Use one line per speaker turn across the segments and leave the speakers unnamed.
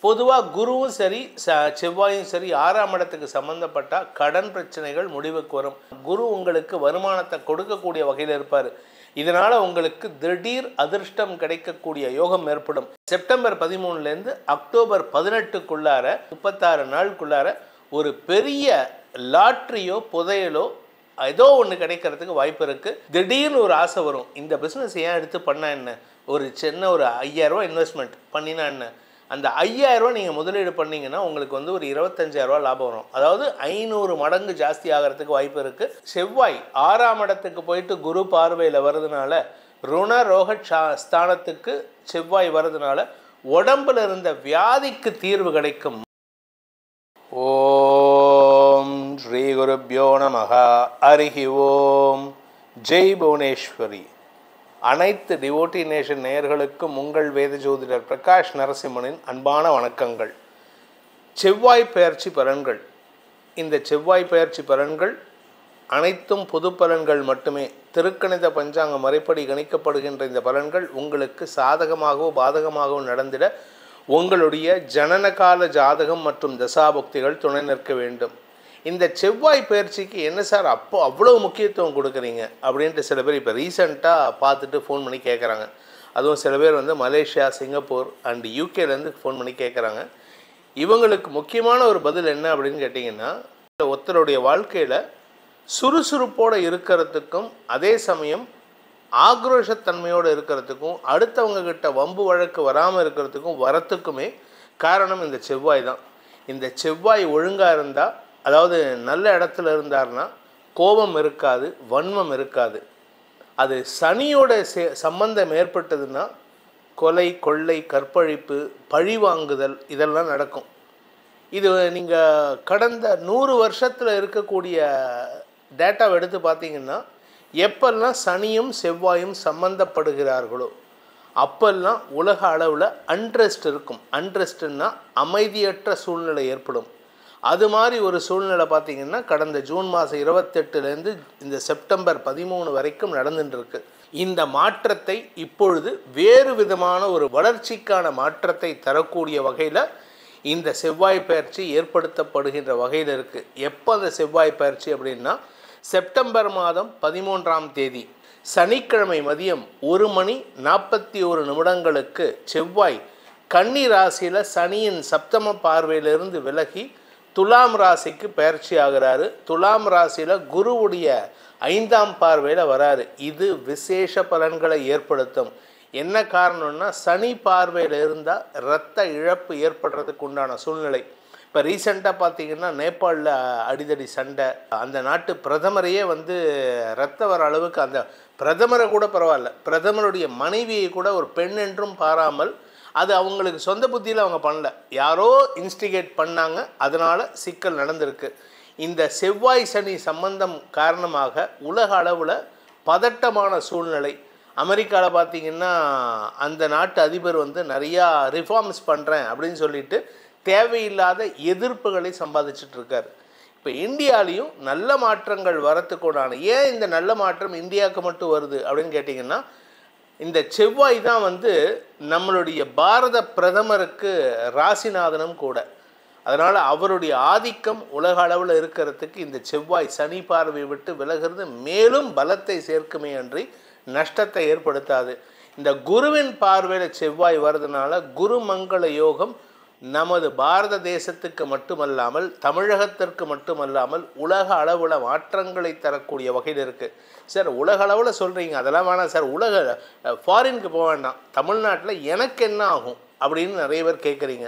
பொதுவாக குருவும் சரி செவ்வாயும் சரி 6ஆம் இடத்துக்கு சம்மந்தப்பட்டால் கடன் பிரச்சனைகள் முடிவுக்கு வரும். குரு உங்களுக்கு வருமானத்தை கொடுக்கக்கூடிய வகையில் இருப்பார். இதனால் உங்களுக்கு திடீர் அதிர்ஷ்டம் கிடைக்கக்கூடிய யோகம் ஏற்படும். செப்டம்பர் 13லேருந்து அக்டோபர் 18க்குள்ளார 36 நாளுக்குள்ளார ஒரு பெரிய லாட்ரியோ புதையலோ ஏதோ ஒன்று கிடைக்கிறதுக்கு வாய்ப்பு இருக்குது. திடீர்னு ஒரு ஆசை வரும், இந்த பிஸ்னஸ் ஏன் எடுத்து பண்ணால் என்ன, ஒரு சின்ன ஒரு 5000 ரூபா இன்வெஸ்ட்மெண்ட் பண்ணினா என்ன, அந்த 5000 ரூபா நீங்கள் முதலீடு பண்ணிங்கன்னா உங்களுக்கு வந்து ஒரு 25000 ரூபா லாபம் வரும். அதாவது 500 மடங்கு ஜாஸ்தி ஆகிறதுக்கு வாய்ப்பு இருக்குது. செவ்வாய் 6ஆம் இடத்துக்கு போயிட்டு குரு பார்வையில் வர்றதுனால ருண ரோக ஸ்தானத்துக்கு செவ்வாய் வர்றதுனால உடம்பில் இருந்த வியாதிக்கு தீர்வு கிடைக்கும். ஓம் ஸ்ரீ குருப்யோ நமஹ. ஹரிஹி ஓம். ஜெய் புவனேஸ்வரி. அனைத்து டிவோட்டி நேஷன் நேயர்களுக்கும் உங்கள் வேத ஜோதிடர் பிரகாஷ் நரசிம்மனின் அன்பான வணக்கங்கள். செவ்வாய் பெயர்ச்சி பலன்கள். இந்த செவ்வாய் பெயர்ச்சி பலன்கள் அனைத்தும் பொது பலன்கள் மட்டுமே. திருக்கணித பஞ்சாங்க முறைப்படி கணிக்கப்படுகின்ற இந்த பலன்கள் உங்களுக்கு சாதகமாகவோ பாதகமாகவோ நடந்திட உங்களுடைய ஜனனகால ஜாதகம் மற்றும் தசாபுக்திகள் துணை நிற்க வேண்டும். இந்த செவ்வாய் பயிற்சிக்கு என்ன சார் அவ்வளோ முக்கியத்துவம் கொடுக்குறீங்க அப்படின்ட்டு சில பேர் இப்போ ரீசெண்டாக பார்த்துட்டு ஃபோன் பண்ணி கேட்குறாங்க. அதுவும் சில பேர் வந்து மலேசியா, சிங்கப்பூர் அண்ட் யூகேலேருந்து ஃபோன் பண்ணி கேட்குறாங்க. இவங்களுக்கு முக்கியமான ஒரு பதில் என்ன அப்படின்னு கேட்டிங்கன்னா, ஒருத்தருடைய வாழ்க்கையில் சுறுசுறுப்போடு இருக்கிறதுக்கும் அதே சமயம் ஆக்ரோஷத்தன்மையோடு இருக்கிறதுக்கும் அடுத்தவங்க கிட்ட வம்பு வழக்கு வராமல் இருக்கிறதுக்கும் வரத்துக்குமே காரணம் இந்த செவ்வாய் தான். இந்த செவ்வாய் ஒழுங்காக இருந்தால், அதாவது நல்ல இடத்துல இருந்தார்னா கோபம் இருக்காது, வன்மம் இருக்காது. அது சனியோட சம்பந்தம் ஏற்பட்டதுன்னா கொலை, கொள்ளை, கற்பழிப்பு, பழி வாங்குதல் இதெல்லாம் நடக்கும். இது நீங்கள் கடந்த 100 வருஷத்தில் இருக்கக்கூடிய டேட்டாவை எடுத்து பார்த்தீங்கன்னா, எப்பெல்லாம் சனியும் செவ்வாயும் சம்பந்தப்படுகிறார்களோ அப்பெல்லாம் உலக அளவில் அன்ரெஸ்ட் இருக்கும். அன்ரெஸ்ட்னா அமைதியற்ற சூழ்நிலை ஏற்படும். அது மாதிரி ஒரு சூழ்நிலை பார்த்திங்கன்னா கடந்த ஜூன் மாதம் 28லேருந்து இந்த செப்டம்பர் 13 வரைக்கும் நடந்துட்டுருக்கு. இந்த மாற்றத்தை இப்பொழுது வேறு விதமான ஒரு வளர்ச்சிக்கான மாற்றத்தை தரக்கூடிய வகையில் இந்த செவ்வாய் பயிற்சி ஏற்படுத்தப்படுகின்ற வகையில் இருக்குது. எப்போ அந்த செவ்வாய் பயிற்சி அப்படின்னா, செப்டம்பர் மாதம் 13ஆம் தேதி சனிக்கிழமை மதியம் 1:41 செவ்வாய் கன்னி ராசியில் சனியின் சப்தம பார்வையிலிருந்து விலகி துலாம் ராசிக்கு பயிற்சி ஆகிறாரு. துலாம் ராசியில் குருவுடைய 5ஆம் பார்வையில் வராரு. இது விசேஷ பலன்களை ஏற்படுத்தும். என்ன காரணம்னா, சனி பார்வையில் இருந்தால் இரத்த இழப்பு ஏற்படுறதுக்கு உண்டான சூழ்நிலை. இப்போ ரீசெண்டாக பார்த்திங்கன்னா நேபாளில் அடிதடி சண்டை, அந்த நாட்டு பிரதமரையே வந்து ரத்த வர அளவுக்கு, அந்த பிரதமரை கூட பரவாயில்ல, பிரதமருடைய மனைவியை கூட ஒரு பெண் என்றும் பாராமல், அது அவங்களுக்கு சொந்த புத்தியில் அவங்க பண்ணல, யாரோ இன்ஸ்டிகேட் பண்ணாங்க, அதனால் சிக்கல் நடந்திருக்கு. இந்த செவ்வாய் சனி சம்பந்தம் காரணமாக உலக அளவில் பதட்டமான சூழ்நிலை. அமெரிக்காவில் பார்த்திங்கன்னா அந்த நாட்டு அதிபர் வந்து நிறையா ரிஃபார்ம்ஸ் பண்ணுறேன் அப்படின்னு சொல்லிட்டு தேவையில்லாத எதிர்ப்புகளை சம்பாதிச்சிட்ருக்கார். இப்போ இந்தியாவிலையும் நல்ல மாற்றங்கள் வரத்துக்கூடான, ஏன் இந்த நல்ல மாற்றம் இந்தியாவுக்கு மட்டும் வருது அப்படின்னு கேட்டிங்கன்னா, இந்த செவ்வாய் தான் வந்து நம்மளுடைய பாரத பிரதமருக்கு ராசிநாதனும் கூட. அதனால் அவருடைய ஆதிக்கம் உலக அளவில் இருக்கிறதுக்கு இந்த செவ்வாய் சனி பார்வை விட்டு விலகிறது மேலும் பலத்தை சேர்க்குமே அன்றி நஷ்டத்தை ஏற்படுத்தாது. இந்த குருவின் பார்வையில் செவ்வாய் வர்றதுனால குருமங்கள யோகம் நமது பாரத தேசத்துக்கு மட்டுமல்லாமல் தமிழகத்திற்கு மட்டுமல்லாமல் உலக அளவில் மாற்றங்களை தரக்கூடிய வகையில் இருக்குது. சார் உலக அளவில் சொல்கிறீங்க, அதெல்லாம் வேணாம் சார், உலக ஃபாரினுக்கு போக வேண்டாம், தமிழ்நாட்டில் எனக்கு என்ன ஆகும் அப்படின்னு நிறைய பேர் கேட்குறீங்க.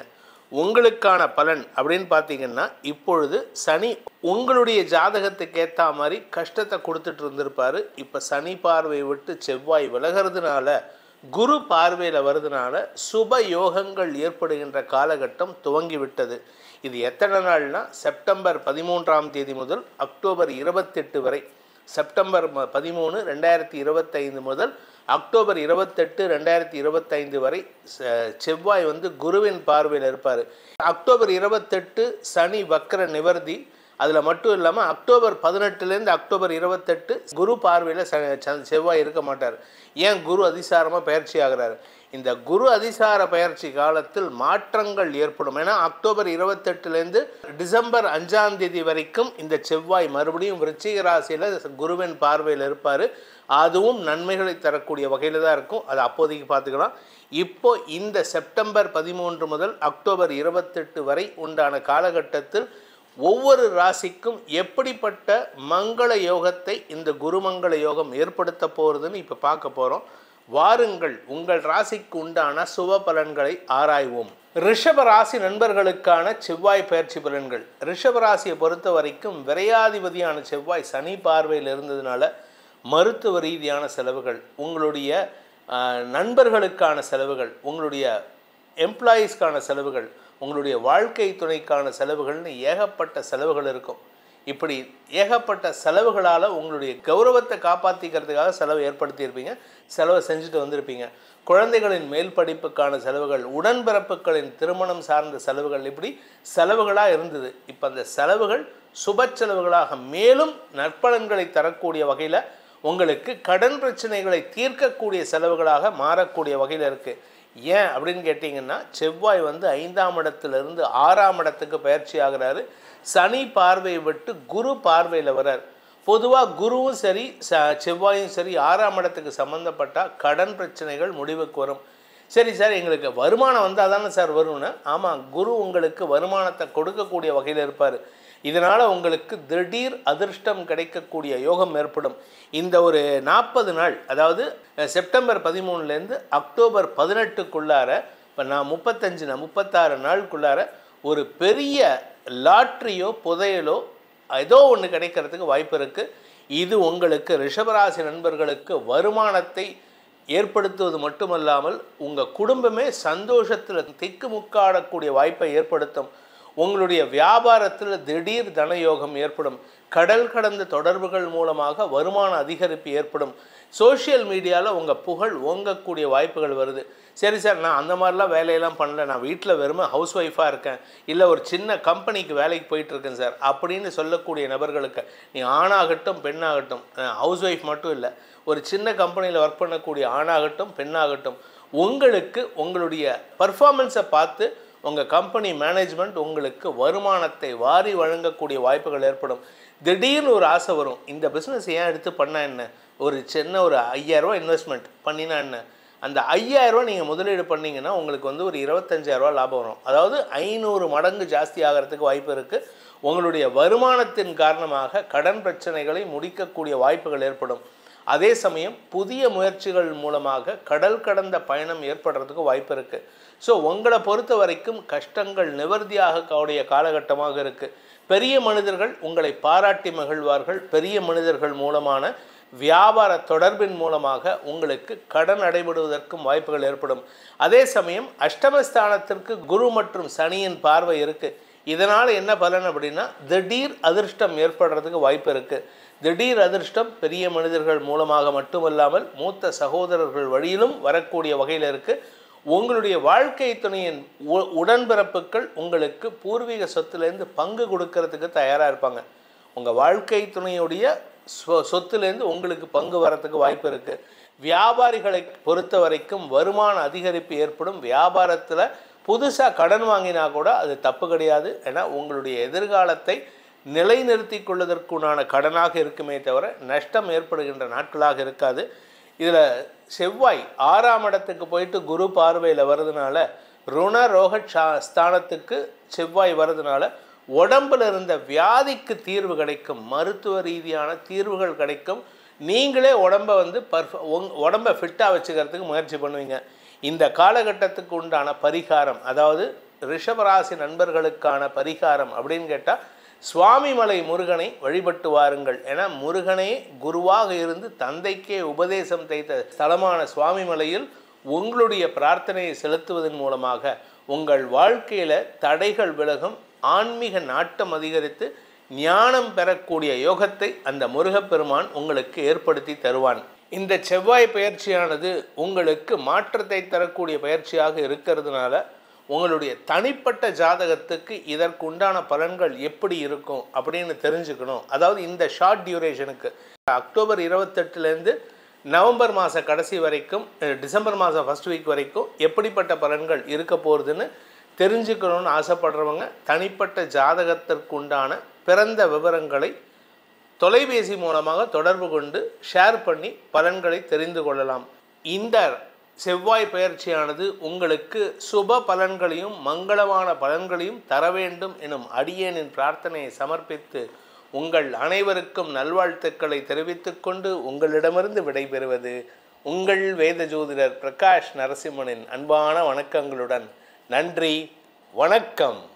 உங்களுக்கான பலன் அப்படின்னு பார்த்தீங்கன்னா, இப்பொழுது சனி உங்களுடைய ஜாதகத்துக்கு ஏற்ற மாதிரி கஷ்டத்தை கொடுத்துட்டு இருந்திருப்பார். இப்போ சனி பார்வை விட்டு செவ்வாய் விலகிறதுனால குரு பார்வையில் வருதுனால சுப யோகங்கள் ஏற்படுகின்ற காலகட்டம் துவங்கிவிட்டது. இது எத்தனை நாள்னா, செப்டம்பர் 13ஆம் தேதி முதல் அக்டோபர் 28 வரை. செப்டம்பர் 13, 2025 முதல் அக்டோபர் 28, 2025 வரை செவ்வாய் வந்து குருவின் பார்வையில் இருப்பார். அக்டோபர் 28 சனி வக்ர நிவர்த்தி. அதில் மட்டும் இல்லாமல் அக்டோபர் 18லேருந்து அக்டோபர் 28 குரு பார்வையில் செவ்வாய் இருக்க மாட்டார். ஏன்? குரு அதிசாரமாக பயிற்சி ஆகிறார். இந்த குரு அதிசார பயிற்சி காலத்தில் மாற்றங்கள் ஏற்படும். ஏன்னா அக்டோபர் 28லேருந்து டிசம்பர் 5ஆம் தேதி வரைக்கும் இந்த செவ்வாய் மறுபடியும் விருச்சிக ராசியில் குருவின் பார்வையில் இருப்பார். அதுவும் நன்மைகளை தரக்கூடிய வகையில் தான் இருக்கும். அது அப்போதைக்கு பார்த்துக்கலாம். இப்போ இந்த செப்டம்பர் 13 முதல் அக்டோபர் 28 வரை உண்டான காலகட்டத்தில் ஒவ்வொரு ராசிக்கும் எப்படிப்பட்ட மங்கள யோகத்தை இந்த குருமங்கள யோகம் ஏற்படுத்த போகிறதுன்னு இப்போ பார்க்க போகிறோம். வாருங்கள் உங்கள் ராசிக்கு உண்டான சுப பலன்களை ஆராய்வோம். ரிஷப ராசி நண்பர்களுக்கான செவ்வாய் பயிற்சி பலன்கள். ரிஷப ராசியை பொறுத்த வரைக்கும் விரையாதிபதியான செவ்வாய் சனி பார்வையில் இருந்ததுனால மருத்துவ ரீதியான செலவுகள், உங்களுடைய நண்பர்களுக்கான செலவுகள், உங்களுடைய எம்ப்ளாயீஸ்க்கான செலவுகள், உங்களுடைய வாழ்க்கை துணைக்கான செலவுகள்னு ஏகப்பட்ட செலவுகள் இருக்கும். இப்படி ஏகப்பட்ட செலவுகளால் உங்களுடைய கௌரவத்தை காப்பாற்றிக்கிறதுக்காக செலவு ஏற்படுத்தியிருப்பீங்க, செலவை செஞ்சுட்டு வந்திருப்பீங்க. குழந்தைகளின் மேல் படிப்புக்கான செலவுகள், உடன்பிறப்புகளின் திருமணம் சார்ந்த செலவுகள், இப்படி செலவுகளாக இருந்தது. இப்போ அந்த செலவுகள் சுப செலவுகளாக மேலும் நற்பலன்களை தரக்கூடிய வகையில் உங்களுக்கு கடன் பிரச்சனைகளை தீர்க்கக்கூடிய செலவுகளாக மாறக்கூடிய வகையில் இருக்குது. ஏன் அப்படின்னு கேட்டிங்கன்னா செவ்வாய் 5ஆம் இடத்துலேருந்து 6ஆம் இடத்துக்கு பயிற்சி ஆகிறாரு. சனி பார்வையை விட்டு குரு பார்வையில் வர்றார். பொதுவாக குருவும் சரி செவ்வாயும் சரி 6ஆம் இடத்துக்கு சம்மந்தப்பட்டால் கடன் பிரச்சனைகள் முடிவுக்கு வரும். சரி சார், எங்களுக்கு வருமானம் வந்தால் தானே சார் வரும்னு. ஆமாம், குரு உங்களுக்கு வருமானத்தை கொடுக்கக்கூடிய வகையில் இருப்பார். இதனால் உங்களுக்கு திடீர் அதிர்ஷ்டம் கிடைக்கக்கூடிய யோகம் ஏற்படும். இந்த ஒரு 40 நாள், அதாவது செப்டம்பர் 13லேருந்து அக்டோபர் 18க்குள்ளார, இப்போ நான் 36 நாளுக்குள்ளார ஒரு பெரிய லாட்ரியோ புதையலோ ஏதோ ஒன்று கிடைக்கிறதுக்கு வாய்ப்பு இருக்குது. இது உங்களுக்கு ரிஷபராசி நண்பர்களுக்கு வருமானத்தை ஏற்படுத்துவது மட்டுமல்லாமல் உங்கள் குடும்பமே சந்தோஷத்தில் திக்குமுக்காடக்கூடிய வாய்ப்பை ஏற்படுத்தும். உங்களுடைய வியாபாரத்தில் திடீர் தனயோகம் ஏற்படும். கடல் கடந்த தொடர்புகள் மூலமாக வருமான அதிகரிப்பு ஏற்படும். சோஷியல் மீடியாவில் உங்கள் புகழ் ஓங்கக்கூடிய வாய்ப்புகள் வருது. சரி சார், நான் அந்த மாதிரிலாம் வேலையெல்லாம் பண்ணல, நான் வீட்டில் வெறுமை ஹவுஸ் ஒய்ஃபாக இருக்கேன், இல்லை ஒரு சின்ன கம்பெனிக்கு வேலைக்கு போயிட்டுருக்கேன் சார் அப்படின்னு சொல்லக்கூடிய நபர்களுக்கு, நீ ஆணாகட்டும் பெண்ணாகட்டும், ஹவுஸ் ஒய்ஃப் மட்டும் இல்லை, ஒரு சின்ன கம்பெனியில் ஒர்க் பண்ணக்கூடிய ஆணாகட்டும் பெண்ணாகட்டும், உங்களுக்கு உங்களுடைய பர்ஃபார்மன்ஸை பார்த்து உங்கள் கம்பெனி மேனேஜ்மெண்ட் உங்களுக்கு வருமானத்தை வாரி வழங்கக்கூடிய வாய்ப்புகள் ஏற்படும். திடீர்னு ஒரு ஆசை வரும், இந்த பிஸ்னஸ் ஏன் எடுத்து பண்ணால் என்ன, ஒரு சின்ன ஒரு 5000 ரூபா இன்வெஸ்ட்மெண்ட் பண்ணினா என்ன, அந்த 5000 ரூபா நீங்கள் முதலீடு பண்ணிங்கன்னா உங்களுக்கு ஒரு 25000 ரூபா லாபம் வரும். அதாவது 500 மடங்கு ஜாஸ்தி ஆகிறதுக்கு வாய்ப்பு இருக்குது. உங்களுடைய வருமானத்தின் காரணமாக கடன் பிரச்சனைகளை முடிக்கக்கூடிய வாய்ப்புகள் ஏற்படும். அதே சமயம் புதிய முயற்சிகள் மூலமாக கடல் கடந்த பயணம் ஏற்படுறதுக்கு வாய்ப்பு இருக்குது. ஸோ உங்களை பொறுத்த வரைக்கும் கஷ்டங்கள் நிவர்த்தியாக கூடிய காலகட்டமாக இருக்குது. பெரிய மனிதர்கள் உங்களை பாராட்டி மகிழ்வார்கள். பெரிய மனிதர்கள் மூலமான வியாபார தொடர்பின் மூலமாக உங்களுக்கு கடன் அடைபடுவதற்கும் வாய்ப்புகள் ஏற்படும். அதே சமயம் அஷ்டமஸ்தானத்திற்கு குரு மற்றும் சனியின் பார்வை இருக்குது. இதனால் என்ன பலன் அப்படின்னா திடீர் அதிர்ஷ்டம் ஏற்படுறதுக்கு வாய்ப்பு இருக்குது. திடீர் அதிர்ஷ்டம் பெரிய மனிதர்கள் மூலமாக மட்டுமல்லாமல் மூத்த சகோதரர்கள் வழியிலும் வரக்கூடிய வகையில் இருக்குது. உங்களுடைய வாழ்க்கை துணையின் உடன்பிறப்புகள் உங்களுக்கு பூர்வீக சொத்துலேருந்து பங்கு கொடுக்கறதுக்கு தயாராக இருப்பாங்க. உங்கள் வாழ்க்கை துணையுடைய சொத்துலேருந்து உங்களுக்கு பங்கு வரத்துக்கு வாய்ப்பு இருக்குது. வியாபாரிகளை பொறுத்த வரைக்கும் வருமான அதிகரிப்பு ஏற்படும். வியாபாரத்தில் புதுசாக கடன் வாங்கினா கூட அது தப்பு கிடையாது. ஏன்னா உங்களுடைய எதிர்காலத்தை நிலைநிறுத்தி கொள்வதற்குண்டான கடனாக இருக்குமே தவிர நஷ்டம் ஏற்படுகின்ற நாட்களாக இருக்காது. இதில் செவ்வாய் 6ஆம் இடத்துக்கு போயிட்டு குரு பார்வையில் வர்றதுனால ருண ரோக ஸ்தானத்துக்கு செவ்வாய் வர்றதுனால உடம்பில் இருந்த வியாதிக்கு தீர்வு கிடைக்கும். மருத்துவ ரீதியான தீர்வுகள் கிடைக்கும். நீங்களே உடம்பை ஃபிட்டாக வச்சுக்கிறதுக்கு முயற்சி பண்ணுவீங்க. இந்த காலகட்டத்துக்கு உண்டான பரிகாரம், அதாவது ரிஷபராசி நண்பர்களுக்கான பரிகாரம் அப்படின்னு கேட்டால் சுவாமிமலை முருகனை வழிபட்டு வாருங்கள். ஏன்னா முருகனே குருவாக இருந்து தந்தைக்கே உபதேசம் தைத்த ஸ்தலமான சுவாமிமலையில் உங்களுடைய பிரார்த்தனையை செலுத்துவதன் மூலமாக உங்கள் வாழ்க்கையில் தடைகள் விலகும். ஆன்மீக நாட்டம் அதிகரித்து ஞானம் பெறக்கூடிய யோகத்தை அந்த முருகப்பெருமான் உங்களுக்கு ஏற்படுத்தி தருவான். இந்த செவ்வாய் பயிற்சியானது உங்களுக்கு மாற்றத்தை தரக்கூடிய பயிற்சியாக இருக்கிறதுனால உங்களுடைய தனிப்பட்ட ஜாதகத்துக்கு இதற்குண்டான பலன்கள் எப்படி இருக்கும் அப்படின்னு தெரிஞ்சுக்கணும். அதாவது இந்த ஷார்ட் டியூரேஷனுக்கு அக்டோபர் 28லேருந்து நவம்பர் மாத கடைசி வரைக்கும் டிசம்பர் மாதம் ஃபஸ்ட் வீக் வரைக்கும் எப்படிப்பட்ட பலன்கள் இருக்க போகிறதுன்னு தெரிஞ்சுக்கணும்னு ஆசைப்படுறவங்க தனிப்பட்ட ஜாதகத்திற்கு உண்டான பிறந்த விவரங்களை தொலைபேசி மூலமாக தொடர்பு கொண்டு ஷேர் பண்ணி பலன்களை தெரிந்து கொள்ளலாம். இந்த செவ்வாய் பெயர்ச்சியானது உங்களுக்கு சுப பலன்களையும் மங்களமான பலன்களையும் தர வேண்டும் எனும் அடியேனின் பிரார்த்தனையை சமர்ப்பித்து உங்கள் அனைவருக்கும் நல்வாழ்த்துக்களை தெரிவித்துக்கொண்டு உங்களிடமிருந்து விடைபெறுவது உங்கள் வேத ஜோதிடர் பிரகாஷ் நரசிம்மனின் அன்பான வணக்கங்களுடன். நன்றி, வணக்கம்.